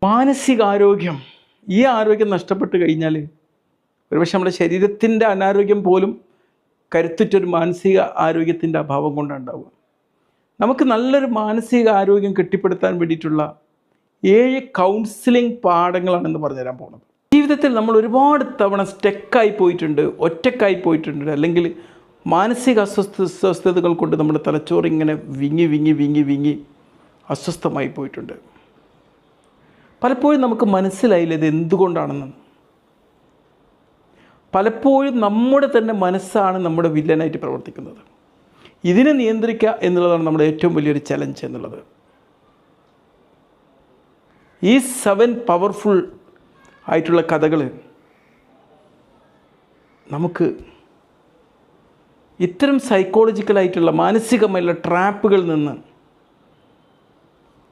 മാനസികാരോഗ്യം, ഈ ആരോഗ്യം നഷ്ടപ്പെട്ട് കഴിഞ്ഞാൽ ഒരുപക്ഷെ നമ്മുടെ ശരീരത്തിൻ്റെ അനാരോഗ്യം പോലും കരുത്തുറ്റൊരു മാനസിക ആരോഗ്യത്തിൻ്റെ അഭാവം കൊണ്ടുണ്ടാവുക. നമുക്ക് നല്ലൊരു മാനസിക ആരോഗ്യം കെട്ടിപ്പടുത്താൻ വേണ്ടിയിട്ടുള്ള 7 കൗൺസിലിംഗ് പാഠങ്ങളാണെന്ന് പറഞ്ഞുതരാൻ പോകുന്നത്. ജീവിതത്തിൽ നമ്മൾ ഒരുപാട് തവണ സ്റ്റക്കായി പോയിട്ടുണ്ട്, ഒറ്റക്കായി പോയിട്ടുണ്ട്, അല്ലെങ്കിൽ മാനസിക അസ്വസ്ഥതകൾ കൊണ്ട് നമ്മുടെ തലച്ചോറ് ഇങ്ങനെ വിങ്ങി അസ്വസ്ഥമായി പോയിട്ടുണ്ട്. പലപ്പോഴും നമുക്ക് മനസ്സിലായില്ല ഇത് എന്തുകൊണ്ടാണെന്ന്. പലപ്പോഴും നമ്മുടെ തന്നെ മനസ്സാണ് നമ്മുടെ വില്ലനായിട്ട് പ്രവർത്തിക്കുന്നത്. ഇതിനെ നിയന്ത്രിക്കുക എന്നുള്ളതാണ് നമ്മുടെ ഏറ്റവും വലിയൊരു ചലഞ്ച് എന്നുള്ളത്. ഈ 7 പവർഫുൾ ആയിട്ടുള്ള കഥകൾ നമുക്ക് ഇത്തരം സൈക്കോളജിക്കലായിട്ടുള്ള മാനസികമായിട്ടുള്ള ട്രാപ്പുകളിൽ നിന്ന്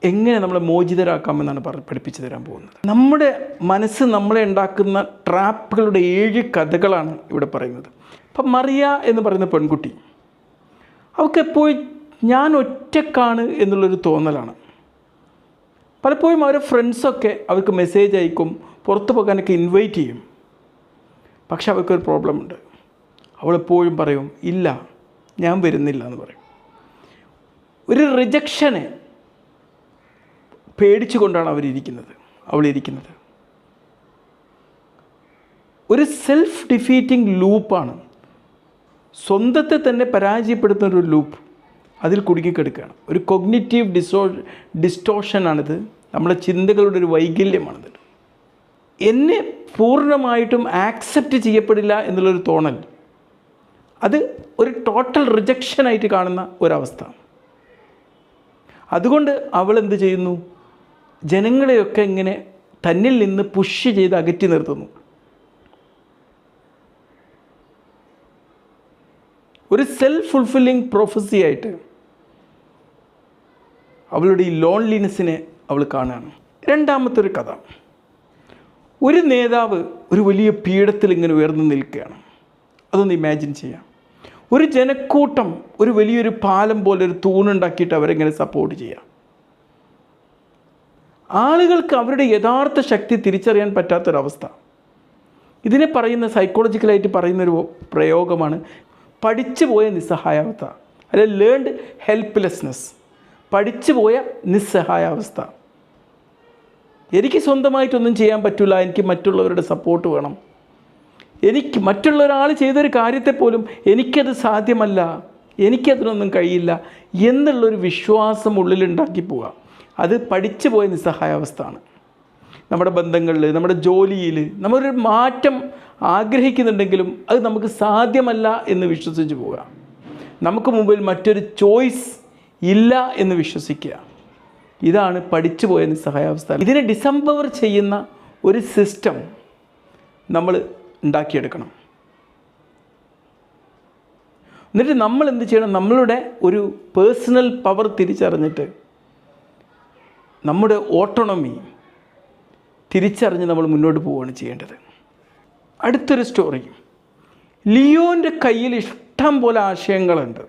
എങ്ങനെ നമ്മളെ മോചിതരാക്കാമെന്നാണ് പഠിപ്പിച്ചു തരാൻ പോകുന്നത്. നമ്മുടെ മനസ്സ് നമ്മളെ ഉണ്ടാക്കുന്ന ട്രാപ്പുകളുടെ 7 കഥകളാണ് ഇവിടെ പറയുന്നത്. അപ്പം മറിയ എന്ന് പറയുന്ന പെൺകുട്ടി, അവൾക്കെപ്പോഴും ഞാൻ ഒറ്റക്കാണ് എന്നുള്ളൊരു തോന്നലാണ്. പലപ്പോഴും അവരുടെ ഫ്രണ്ട്സൊക്കെ അവർക്ക് മെസ്സേജ് അയക്കും, പുറത്ത് പോകാനൊക്കെ ഇൻവൈറ്റ് ചെയ്യും. പക്ഷെ അവർക്കൊരു പ്രോബ്ലം ഉണ്ട്. അവളെപ്പോഴും പറയും ഇല്ല, ഞാൻ വരുന്നില്ല എന്ന് പറയും. ഒരു റിജക്ഷനെ പേടിച്ചു കൊണ്ടാണ് അവളിരിക്കുന്നത്. ഒരു സെൽഫ് ഡിഫീറ്റിംഗ് ലൂപ്പാണ്, സ്വന്തത്തെ തന്നെ പരാജയപ്പെടുത്തുന്ന ഒരു ലൂപ്പ്. അതിൽ കുടുങ്ങിക്കെടുക്കുകയാണ്. ഒരു കൊഗ്നിറ്റീവ് ഡിസ്റ്റോഷനാണിത്. നമ്മുടെ ചിന്തകളുടെ ഒരു വൈകല്യമാണിത്. എന്നെ പൂർണ്ണമായിട്ടും ആക്സെപ്റ്റ് ചെയ്യപ്പെടില്ല എന്നുള്ളൊരു തോന്നൽ, അത് ഒരു ടോട്ടൽ റിജക്ഷനായിട്ട് കാണുന്ന ഒരവസ്ഥ. അതുകൊണ്ട് അവൾ എന്ത് ചെയ്യുന്നു? ജനങ്ങളെയൊക്കെ ഇങ്ങനെ തന്നിൽ നിന്ന് പുഷ് ചെയ്ത് അകറ്റി നിർത്തുന്നു. ഒരു സെൽഫ് ഫുൾഫില്ലിംഗ് പ്രൊഫസി ആയിട്ട് അവളുടെ ഈ ലോൺലിനെസ്സിനെ അവൾ കാണുകയാണ്. രണ്ടാമത്തെ ഒരു കഥ, ഒരു നേതാവ് ഒരു വലിയ പീഠത്തിൽ ഇങ്ങനെ ഉയർന്നു നിൽക്കുകയാണ്. അതൊന്ന് ഇമാജിൻ ചെയ്യാം. ഒരു ജനക്കൂട്ടം ഒരു വലിയൊരു പാലം പോലെ ഒരു തൂണുണ്ടാക്കിയിട്ട് അവരെങ്ങനെ സപ്പോർട്ട് ചെയ്യാം. ആളുകൾക്ക് അവരുടെ യഥാർത്ഥ ശക്തി തിരിച്ചറിയാൻ പറ്റാത്തൊരവസ്ഥ. ഇതിനെ പറയുന്ന സൈക്കോളജിക്കലായിട്ട് പറയുന്നൊരു പ്രയോഗമാണ് പഠിച്ചു പോയ നിസ്സഹായാവസ്ഥ, അല്ലെങ്കിൽ ലേൺഡ് ഹെൽപ്ലെസ്നെസ്. പഠിച്ചു പോയ നിസ്സഹായാവസ്ഥ. എനിക്ക് സ്വന്തമായിട്ടൊന്നും ചെയ്യാൻ പറ്റില്ല, എനിക്ക് മറ്റുള്ളവരുടെ സപ്പോർട്ട് വേണം. എനിക്ക് മറ്റുള്ള ഒരാൾ ചെയ്തൊരു കാര്യത്തെ പോലും എനിക്കത് സാധ്യമല്ല, എനിക്കതിനൊന്നും കഴിയില്ല എന്നുള്ളൊരു വിശ്വാസം ഉള്ളിലുണ്ടാക്കി പോവുക. അത് പഠിച്ചു പോയ നിസ്സഹായാവസ്ഥയാണ്. നമ്മുടെ ബന്ധങ്ങളിൽ, നമ്മുടെ ജോലിയിൽ നമ്മളൊരു മാറ്റം ആഗ്രഹിക്കുന്നുണ്ടെങ്കിലും അത് നമുക്ക് സാധ്യമല്ല എന്ന് വിശ്വസിച്ച് പോവുക. നമുക്ക് മുമ്പിൽ മറ്റൊരു ചോയ്സ് ഇല്ല എന്ന് വിശ്വസിക്കുക. ഇതാണ് പഠിച്ചു പോയ നിസ്സഹായാവസ്ഥ. ഇതിനെ ഡിസംപവർ ചെയ്യുന്ന ഒരു സിസ്റ്റം നമ്മൾ ഉണ്ടാക്കിയെടുക്കണം. എന്നിട്ട് നമ്മൾ എന്ത് ചെയ്യണം? നമ്മളുടെ ഒരു പേഴ്സണൽ പവർ തിരിച്ചറിഞ്ഞിട്ട്, നമ്മുടെ ഓട്ടോണമി തിരിച്ചറിഞ്ഞ് നമ്മൾ മുന്നോട്ട് പോവുകയാണ് ചെയ്യേണ്ടത്. അടുത്തൊരു സ്റ്റോറി, ലിയോൻ്റെ കയ്യിൽ ഇഷ്ടം പോലെ ആശയങ്ങളുണ്ട്.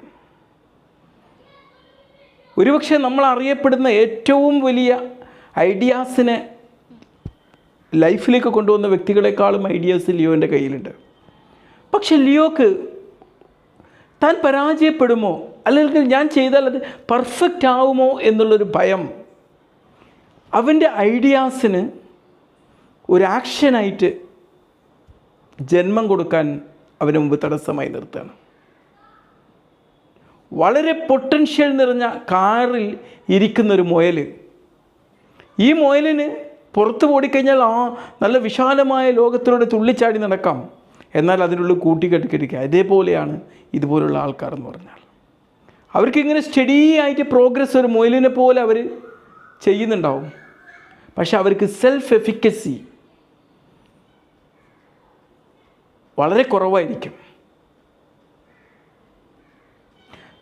ഒരുപക്ഷെ നമ്മൾ അറിയപ്പെടുന്ന ഏറ്റവും വലിയ ഐഡിയാസിനെ ലൈഫിലേക്ക് കൊണ്ടുവന്ന വ്യക്തികളെക്കാളും ഐഡിയാസ് ലിയോൻ്റെ കയ്യിലുണ്ട്. പക്ഷെ ലിയോക്ക് താൻ പരാജയപ്പെടുമോ, അല്ലെങ്കിൽ ഞാൻ ചെയ്താൽ അത് പെർഫെക്റ്റ് ആവുമോ എന്നുള്ളൊരു ഭയം അവൻ്റെ ഐഡിയാസിന് ഒരു ആക്ഷനായിട്ട് ജന്മം കൊടുക്കാൻ അവന് മുമ്പ് തടസ്സമായി നിർത്തുകയാണ്. വളരെ പൊട്ടൻഷ്യൽ നിറഞ്ഞ കാറിൽ ഇരിക്കുന്നൊരു മുയൽ, ഈ മുയലിന് പുറത്ത് ഓടിക്കഴിഞ്ഞാൽ നല്ല വിശാലമായ ലോകത്തിലൂടെ തുള്ളിച്ചാടി നടക്കാം, എന്നാൽ അതിനുള്ളിൽ കൂട്ടിക്കെട്ടിക്കിരിക്കുക. അതേപോലെയാണ് ഇതുപോലുള്ള ആൾക്കാർ എന്ന് പറഞ്ഞാൽ. അവർക്കിങ്ങനെ സ്റ്റഡി ആയിട്ട് പ്രോഗ്രസ് ഒരു മുയലിനെ പോലെ അവർ ചെയ്യുന്നുണ്ടാവും. പക്ഷെ അവർക്ക് സെൽഫ് എഫിക്കസി വളരെ കുറവായിരിക്കും.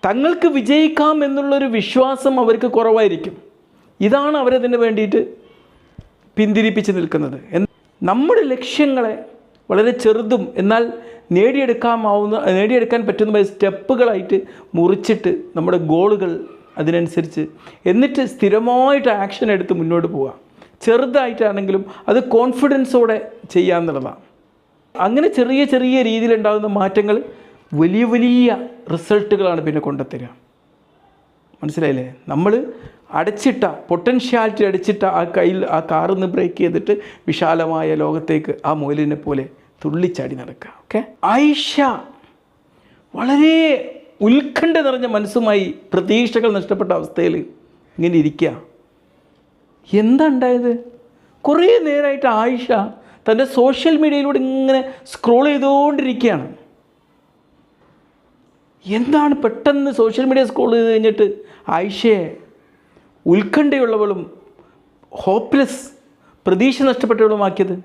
തങ്ങൾക്ക് വിജയിക്കാം എന്നുള്ളൊരു വിശ്വാസം അവർക്ക് കുറവായിരിക്കും. ഇതാണ് അവരതിന് വേണ്ടിയിട്ട് പിന്തിരിപ്പിച്ച് നിൽക്കുന്നത്. നമ്മുടെ ലക്ഷ്യങ്ങളെ വളരെ ചെറുതും എന്നാൽ നേടിയെടുക്കാൻ പറ്റുന്ന സ്റ്റെപ്പുകളായിട്ട് മുറിച്ചിട്ട് നമ്മുടെ ഗോളുകൾ അതിനനുസരിച്ച്, എന്നിട്ട് സ്ഥിരമായിട്ട് ആക്ഷൻ എടുത്ത് മുന്നോട്ട് പോവുക. ചെറുതായിട്ടാണെങ്കിലും അത് കോൺഫിഡൻസോടെ ചെയ്യാമെന്നുള്ളതാണ്. അങ്ങനെ ചെറിയ ചെറിയ രീതിയിലുണ്ടാകുന്ന മാറ്റങ്ങൾ വലിയ വലിയ റിസൾട്ടുകളാണ് പിന്നെ കൊണ്ടുത്തരിക. മനസ്സിലായില്ലേ? നമ്മൾ പൊട്ടൻഷ്യാലിറ്റി അടച്ചിട്ട ആ കയ്യിൽ ആ കാറിൽ നിന്ന് ബ്രേക്ക് ചെയ്തിട്ട് വിശാലമായ ലോകത്തേക്ക് ആ മുയലിനെ പോലെ തുള്ളിച്ചാടി നടക്കുക. ഓക്കെ, ആയിഷ വളരെ ഉത്കണ്ഠ നിറഞ്ഞ മനസ്സുമായി പ്രതീക്ഷകൾ നഷ്ടപ്പെട്ട അവസ്ഥയിൽ ഇങ്ങനെ ഇരിക്കുക. എന്താ ഉണ്ടായത്? കുറേ നേരമായിട്ട് ആയിഷ തൻ്റെ സോഷ്യൽ മീഡിയയിലൂടെ ഇങ്ങനെ സ്ക്രോൾ ചെയ്തുകൊണ്ടിരിക്കുകയാണ്. എന്താണ് പെട്ടെന്ന് സോഷ്യൽ മീഡിയ സ്ക്രോൾ ചെയ്ത് കഴിഞ്ഞിട്ട് ആയിഷയെ ഉത്കണ്ഠയുള്ളവളും ഹോപ്പ്ലെസ്, പ്രതീക്ഷ നഷ്ടപ്പെട്ടവളുമാക്കിയത്?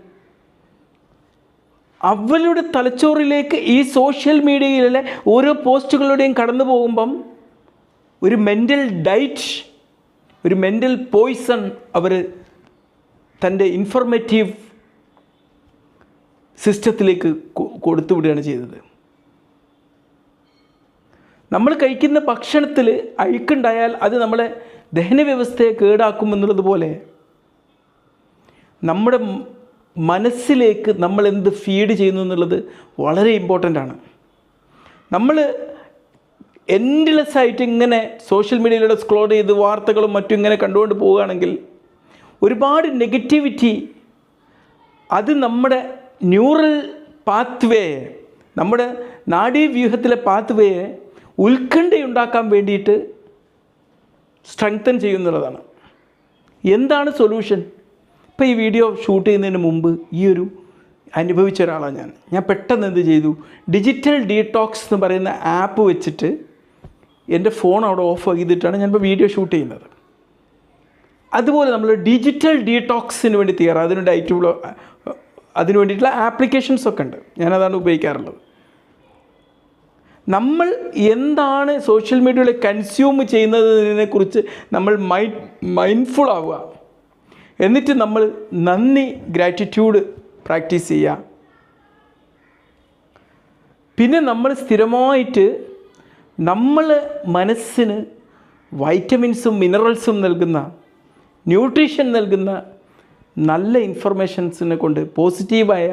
അവളുടെ തലച്ചോറിലേക്ക് ഈ സോഷ്യൽ മീഡിയയിലെ ഓരോ പോസ്റ്റുകളുടെയും കടന്നു പോകുമ്പം ഒരു മെൻ്റൽ ഡയറ്റ്, ഒരു മെൻ്റൽ പോയ്സൺ അവർ തൻ്റെ ഇൻഫർമേറ്റീവ് സിസ്റ്റത്തിലേക്ക് കൊടുത്തുവിടുകയാണ് ചെയ്തത്. നമ്മൾ കഴിക്കുന്ന ഭക്ഷണത്തിൽ അഴുക്കുണ്ടായാൽ അത് നമ്മളെ ദഹന വ്യവസ്ഥയെ കേടാക്കുമെന്നുള്ളതുപോലെ നമ്മുടെ മനസ്സിലേക്ക് നമ്മൾ എന്ത് ഫീഡ് ചെയ്യുന്നു എന്നുള്ളത് വളരെ ഇമ്പോർട്ടൻ്റ് ആണ്. നമ്മൾ എൻഡ്ലെസ് ആയിട്ട് ഇങ്ങനെ സോഷ്യൽ മീഡിയയിലൂടെ സ്ക്രോൾ ചെയ്ത് വാർത്തകളും മറ്റും ഇങ്ങനെ കണ്ടുകൊണ്ട് പോവുകയാണെങ്കിൽ ഒരുപാട് നെഗറ്റിവിറ്റി അത് നമ്മുടെ ന്യൂറൽ പാത്വേയെ, നമ്മുടെ നാഡീവ്യൂഹത്തിലെ പാത്വേയെ ഉത്കണ്ഠയുണ്ടാക്കാൻ വേണ്ടിയിട്ട് സ്ട്രെങ്തൻ ചെയ്യുന്നുള്ളതാണ്. എന്താണ് സൊല്യൂഷൻ? ഇപ്പോൾ ഈ വീഡിയോ ഷൂട്ട് ചെയ്യുന്നതിന് മുമ്പ് ഈ ഒരു അനുഭവിച്ച ഒരാളാണ് ഞാൻ പെട്ടെന്ന് എന്ത് ചെയ്തു, ഡിജിറ്റൽ ഡീടോക്സ് എന്ന് പറയുന്ന ആപ്പ് വെച്ചിട്ട് എൻ്റെ ഫോൺ അവിടെ ഓഫ് ചെയ്തിട്ടാണ് ഞാനിപ്പോൾ വീഡിയോ ഷൂട്ട് ചെയ്യുന്നത്. അതുപോലെ നമ്മൾ ഡിജിറ്റൽ ഡീടോക്സിന് വേണ്ടി അതിന് വേണ്ടിയിട്ടുള്ള ആപ്ലിക്കേഷൻസൊക്കെ ഉണ്ട്. ഞാനതാണ് ഉപയോഗിക്കാറുള്ളത്. നമ്മൾ എന്താണ് സോഷ്യൽ മീഡിയയിൽ കൺസ്യൂം ചെയ്യുന്നതിനെക്കുറിച്ച് നമ്മൾ മൈൻഡ്ഫുൾ ആവുക. എന്നിട്ട് നമ്മൾ നന്ദി, ഗ്രാറ്റിറ്റ്യൂഡ് പ്രാക്ടീസ് ചെയ്യുക. പിന്നെ നമ്മൾ സ്ഥിരമായിട്ട് നമ്മൾ മനസ്സിന് വൈറ്റമിൻസും മിനറൽസും നൽകുന്ന, ന്യൂട്രീഷൻ നൽകുന്ന നല്ല ഇൻഫർമേഷൻസിനെ കൊണ്ട് പോസിറ്റീവായ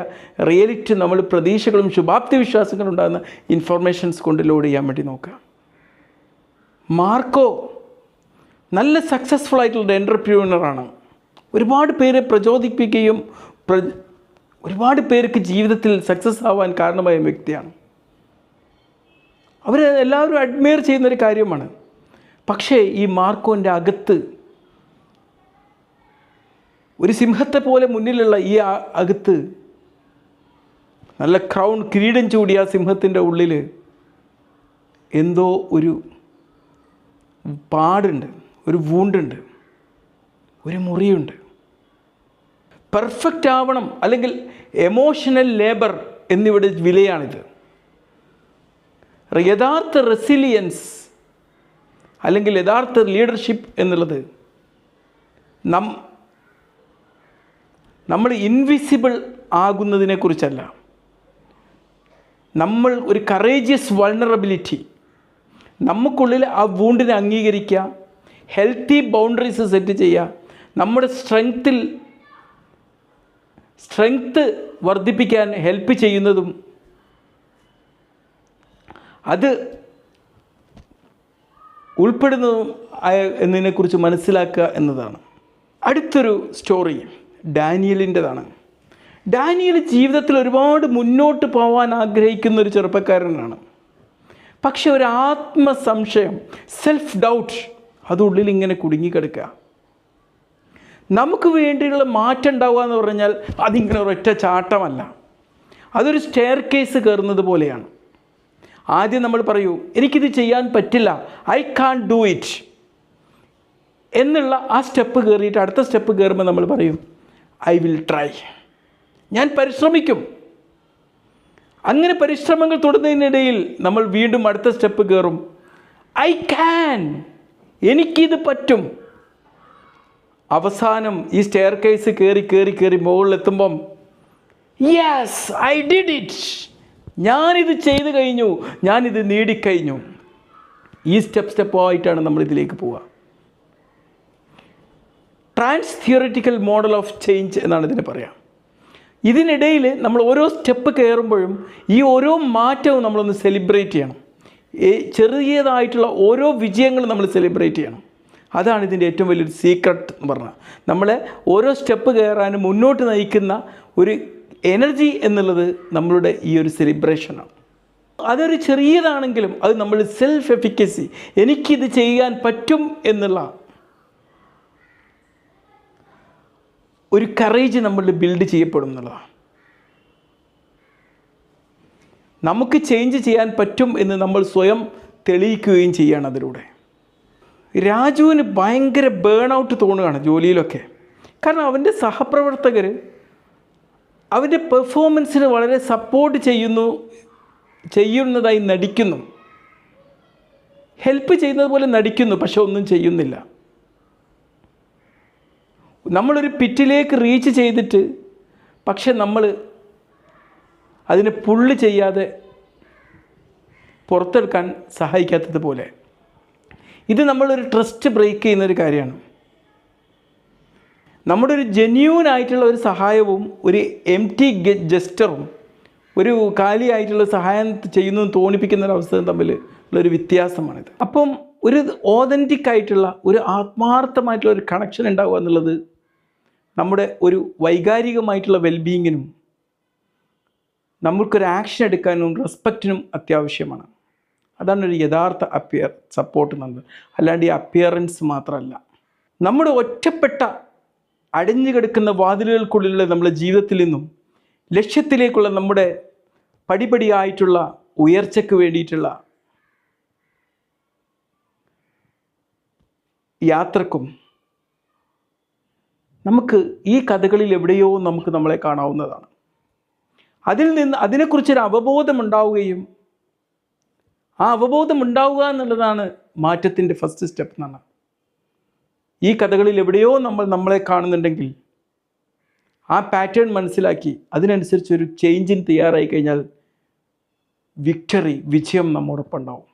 റിയലിറ്റി, നമ്മൾ പ്രതീക്ഷകളും ശുഭാപ്തി വിശ്വാസങ്ങളും ഉണ്ടാകുന്ന ഇൻഫർമേഷൻസ് കൊണ്ട് ലോഡ് ചെയ്യാൻ വേണ്ടി നോക്കുക. മാർക്കോ നല്ല സക്സസ്ഫുൾ ആയിട്ടുള്ള എൻ്റർപ്രൂണറാണ്. ഒരുപാട് പേരെ പ്രചോദിപ്പിക്കുകയും ഒരുപാട് പേർക്ക് ജീവിതത്തിൽ സക്സസ് ആവാൻ കാരണമായ വ്യക്തിയാണ്. അവരെല്ലാവരും അഡ്മയർ ചെയ്യുന്നൊരു കാര്യമാണ്. പക്ഷേ ഈ മാർക്കോൻ്റെ അകത്ത്, ഒരു സിംഹത്തെ പോലെ മുന്നിലുള്ള ഈ അകത്ത്, നല്ല ക്രൗൺ, കിരീടം ചൂടിയ സിംഹത്തിൻ്റെ ഉള്ളിൽ എന്തോ ഒരു പാടുണ്ട്, ഒരു വൂണ്ടുണ്ട്, ഒരു മുറിയുണ്ട്. പെർഫെക്റ്റ് ആവണം, അല്ലെങ്കിൽ എമോഷണൽ ലേബർ എന്നിവിടെ വിലയാണിത്. യഥാർത്ഥ റെസിലിയൻസ് അല്ലെങ്കിൽ യഥാർത്ഥ ലീഡർഷിപ്പ് എന്നുള്ളത് നമ്മൾ ഇൻവിസിബിൾ ആകുന്നതിനെക്കുറിച്ചല്ല. നമ്മൾ ഒരു കറേജിയസ് വൾണറബിലിറ്റി, നമുക്കുള്ളിൽ ആ വൂണ്ടിനെ അംഗീകരിക്കുക, ഹെൽത്തി ബൗണ്ടറീസ് സെറ്റ് ചെയ്യുക, നമ്മുടെ സ്ട്രെങ്ത്ത് വർദ്ധിപ്പിക്കാൻ ഹെൽപ്പ് ചെയ്യുന്നതും അത് ഉൾപ്പെടുന്നതും എന്നതിനെക്കുറിച്ച് മനസ്സിലാക്കുക എന്നതാണ്. അടുത്തൊരു സ്റ്റോറി ഡാനിയലിൻ്റെതാണ്. ഡാനിയൽ ജീവിതത്തിൽ ഒരുപാട് മുന്നോട്ട് പോകാൻ ആഗ്രഹിക്കുന്ന ഒരു ചെറുപ്പക്കാരനാണ്. പക്ഷെ ഒരു ആത്മസംശയം, സെൽഫ് ഡൗട്ട് അതുള്ളിൽ ഇങ്ങനെ കുടുങ്ങിക്കിടക്കുക. നമുക്ക് വേണ്ടിയുള്ള മാറ്റം ഉണ്ടാവുക എന്ന് പറഞ്ഞാൽ അതിങ്ങനെ ഒരൊറ്റ ചാട്ടമല്ല, അതൊരു സ്റ്റെയർ കേസ് കയറുന്നത് പോലെയാണ്. ആദ്യം നമ്മൾ പറയൂ, എനിക്കിത് ചെയ്യാൻ പറ്റില്ല, ഐ കാൺ ഡു ഇറ്റ് എന്നുള്ള ആ സ്റ്റെപ്പ് കയറിയിട്ട് അടുത്ത സ്റ്റെപ്പ് കയറുമ്പോൾ നമ്മൾ പറയും, ഐ വിൽ ട്രൈ, ഞാൻ പരിശ്രമിക്കും. അങ്ങനെ പരിശ്രമങ്ങൾ തുടരുന്നതിനിടയിൽ നമ്മൾ വീണ്ടും അടുത്ത സ്റ്റെപ്പ് കയറും, ഐ ക്യാൻ, എനിക്കിത് പറ്റും. അവസാനം ഈ സ്റ്റെയർ കേസ് കയറി മുകളിലെത്തുമ്പം യെസ് ഐ ഡിഡ് ഇറ്റ്, ഞാനിത് ചെയ്തു കഴിഞ്ഞു, ഞാനിത് നേടിക്കഴിഞ്ഞു. ഈ സ്റ്റെപ്പായിട്ടാണ് നമ്മളിതിലേക്ക് പോവുക. Transtheoretical model of change എന്നാണ് ഇതിന് പറയാം. ഇതിനിടയിൽ നമ്മൾ ഓരോ സ്റ്റെപ്പ് കയറുമ്പോഴും ഈ ഓരോ മാറ്റവും നമ്മളൊന്ന് സെലിബ്രേറ്റ് ചെയ്യണം. ചെറിയതായിട്ടുള്ള ഓരോ വിജയങ്ങളും നമ്മൾ സെലിബ്രേറ്റ് ചെയ്യണം. അതാണ് ഇതിൻ്റെ ഏറ്റവും വലിയൊരു സീക്രട്ട് എന്ന് പറഞ്ഞാൽ. നമ്മളെ ഓരോ സ്റ്റെപ്പ് കയറാനും മുന്നോട്ട് നയിക്കുന്ന ഒരു എനർജി എന്നുള്ളത് നമ്മളുടെ ഈ ഒരു സെലിബ്രേഷനാണ്. അതൊരു ചെറിയതാണെങ്കിലും അത് നമ്മൾ സെൽഫ് എഫിക്കസി, എനിക്കിത് ചെയ്യാൻ പറ്റും എന്നുള്ള ഒരു കറേജ് നമ്മളിൽ ബിൽഡ് ചെയ്യപ്പെടും എന്നുള്ളതാണ്. നമുക്ക് ചേഞ്ച് ചെയ്യാൻ പറ്റും എന്ന് നമ്മൾ സ്വയം തെളിയിക്കുകയും ചെയ്യുകയാണ് അതിലൂടെ. രാജുവിന് ഭയങ്കര ബേൺ ഔട്ട് തോന്നുകയാണ് ജോലിയിലൊക്കെ. കാരണം അവൻ്റെ സഹപ്രവർത്തകർ അവൻ്റെ പെർഫോമൻസിന് വളരെ സപ്പോർട്ട് ചെയ്യുന്നതായി നടിക്കുന്നു, ഹെൽപ്പ് ചെയ്യുന്നത് പോലെ നടിക്കുന്നു, പക്ഷെ ഒന്നും ചെയ്യുന്നില്ല. നമ്മളൊരു പിറ്റിലേക്ക് റീച്ച് ചെയ്തിട്ട് പക്ഷെ നമ്മൾ അതിനെ പുള്ള് ചെയ്യാതെ പുറത്തെടുക്കാൻ സഹായിക്കാത്തത് പോലെ. ഇത് നമ്മളൊരു ട്രസ്റ്റ് ബ്രേക്ക് ചെയ്യുന്നൊരു കാര്യമാണ്. നമ്മുടെ ഒരു ജെന്യൂൻ ആയിട്ടുള്ള ഒരു സഹായവും ഒരു എംറ്റി ജസ്റ്ററും ഒരു കാലിയായിട്ടുള്ള സഹായം ചെയ്യുന്നതും തോന്നിപ്പിക്കുന്നൊരവസ്ഥ തമ്മിൽ ഉള്ളൊരു വ്യത്യാസമാണിത്. അപ്പം ഒരു ഓതൻറ്റിക് ആയിട്ടുള്ള ഒരു ആത്മാർത്ഥമായിട്ടുള്ള ഒരു കണക്ഷൻ ഉണ്ടാവുക എന്നുള്ളത് നമ്മുടെ ഒരു വൈകാരികമായിട്ടുള്ള വെൽബീയിങ്ങിനും നമുക്കൊരു ആക്ഷൻ എടുക്കാനും റെസ്പെക്റ്റിനും അത്യാവശ്യമാണ്. അതാണ് ഒരു യഥാർത്ഥ സപ്പോർട്ട് എന്നത്. അല്ലാണ്ട് ഈ അപ്പിയറൻസ് മാത്രമല്ല. നമ്മുടെ ഒറ്റപ്പെട്ട അടഞ്ഞു കിടക്കുന്ന വാതിലുകൾക്കുള്ളിലുള്ള നമ്മുടെ ജീവിതത്തിൽ നിന്നും ലക്ഷ്യത്തിലേക്കുള്ള നമ്മുടെ പടിപടിയായിട്ടുള്ള ഉയർച്ചയ്ക്ക് വേണ്ടിയിട്ടുള്ള യാത്രക്കും നമുക്ക് ഈ കഥകളിൽ എവിടെയോ നമുക്ക് നമ്മളെ കാണാവുന്നതാണ്. അതിനെക്കുറിച്ചൊരു അവബോധം ഉണ്ടാവുകയും ആ അവബോധം ഉണ്ടാവുക എന്നുള്ളതാണ് മാറ്റത്തിൻ്റെ ഫസ്റ്റ് സ്റ്റെപ്പ് എന്നാണ്. ഈ കഥകളിൽ എവിടെയോ നമ്മളെ കാണുന്നുണ്ടെങ്കിൽ ആ പാറ്റേൺ മനസ്സിലാക്കി അതിനനുസരിച്ചൊരു ചേഞ്ചിന് തയ്യാറായി കഴിഞ്ഞാൽ വിജയം നമ്മോടൊപ്പം ഉണ്ടാവും.